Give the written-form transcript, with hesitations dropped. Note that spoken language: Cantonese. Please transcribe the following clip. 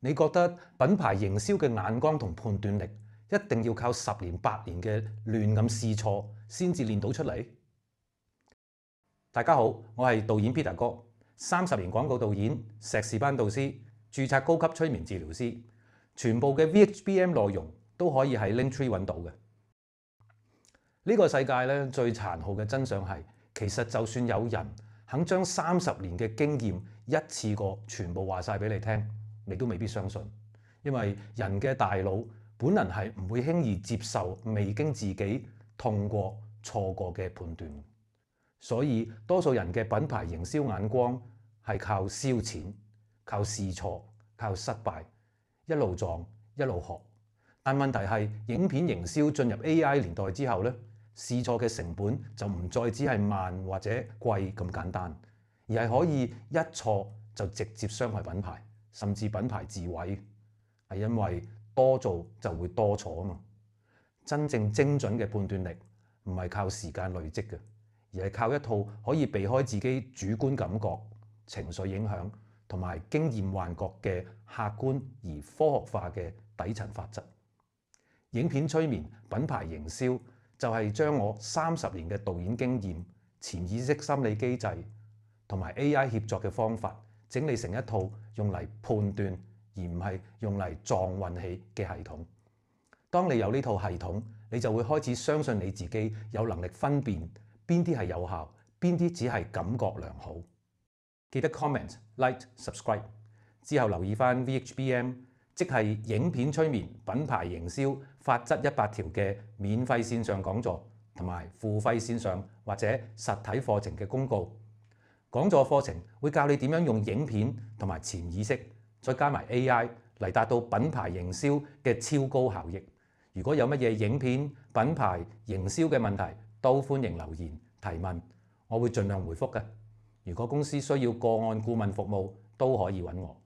你覺得品牌營銷嘅眼光同判斷力一定要靠10年8年嘅亂咁試錯先至練到出嚟？大家好，我係導演 Peter 哥，30年廣告導演、碩士班導師、註冊高級催眠治療師，全部嘅 VHBM 內容都可以喺 Linktree 揾到嘅。呢個世界咧，最殘酷嘅真相係，其實就算有人肯將30年嘅經驗一次過全部話晒俾你聽，你都未必相信，因為人嘅大腦本能係唔會輕易接受未經自己痛過、錯過嘅判斷，所以多數人嘅品牌營銷眼光係靠燒錢、靠試錯、靠失敗，一路撞一路學。但問題係影片營銷進入 AI 年代之後咧，試錯嘅成本就唔再只係慢或者貴咁簡單，而係可以一錯就直接傷害品牌，甚至品牌自毀。係因為多做就會多錯啊嘛。真正精準嘅判斷力唔係靠時間累積嘅，而係靠一套可以避開自己主觀感覺、情緒影響同埋經驗幻覺嘅客觀而科學化嘅底層法則。影片催眠品牌營銷就係將我30年嘅導演經驗、潛意識心理機制同埋 AI 協作嘅方法，整理成一套用嚟判斷而唔係用嚟撞運氣嘅系統。當你有呢套系統，你就會開始相信你自己有能力分辨邊啲係有效，邊啲只係感覺良好。記得 comment、like、subscribe 之後留意返 VHBM， 即係影片催眠品牌營銷法則100條嘅免費線上講座同埋付費線上或者實體課程嘅公告。講座課程會教你點樣用影片同埋潛意識，再加埋 AI 嚟達到品牌營銷嘅超高效益。如果有乜嘢影片、品牌營銷嘅問題，都歡迎留言提問，我會盡量回覆嘅。如果公司需要個案顧問服務，都可以揾我。